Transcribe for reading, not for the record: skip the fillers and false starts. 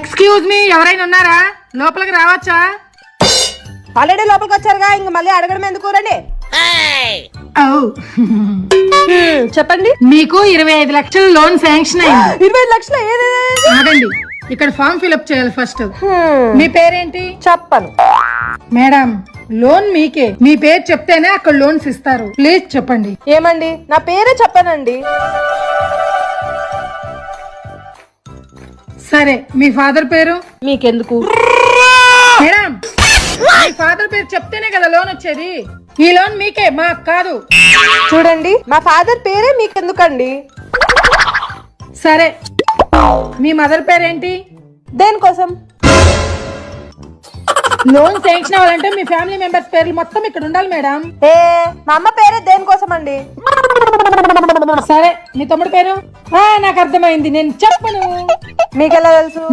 Excuse me, ఎవరైనా ఉన్నారా? లోపలికి రావచ్చా? ఆల్రెడీ లోపలికి వచ్చారుగా, ఇంక మళ్ళీ అడగడం ఎందుకు? రండి. చెప్పండి. మీకు 25 లక్షలు లోన్ శాంక్షన్ అయింది. 25 లక్షలు? ఆగండి, ఇక్కడ ఫామ్ ఫిల్అప్ చేయాలి ఫస్ట్. మీ పేరేంటి? చెప్పను. మేడం, లోన్ మీకే. మీ పేరు చెప్తేనే అక్కడ లోన్స్ ఇస్తారు. ప్లీజ్ చెప్పండి. ఏమండి, నా పేరే చెప్పానండి. సరే, మీ ఫాదర్ పేరు? మీకెందుకు? మేడం, మీ ఫాదర్ పేరు చెప్తేనే కదా లోన్ వచ్చేది. ఈ లోన్ మీకే, మాకు కాదు. చూడండి, మా ఫాదర్ పేరే మీకెందుకండి? సరే, మీ మదర్ పేరేంటి? దేనికోసం? లోన్ శాంక్షన్ అవ్వాలంటే మీ ఫ్యామిలీ మెంబర్స్ పేర్లు మొత్తం ఇక్కడ ఉండాలి మేడం. మా అమ్మ పేరే దేనికోసం అండి? సరే, మీ తమ్ముడు పేరు? నాకు అర్థమైంది, నేను చెప్పను. మీకెలా తెలుసు?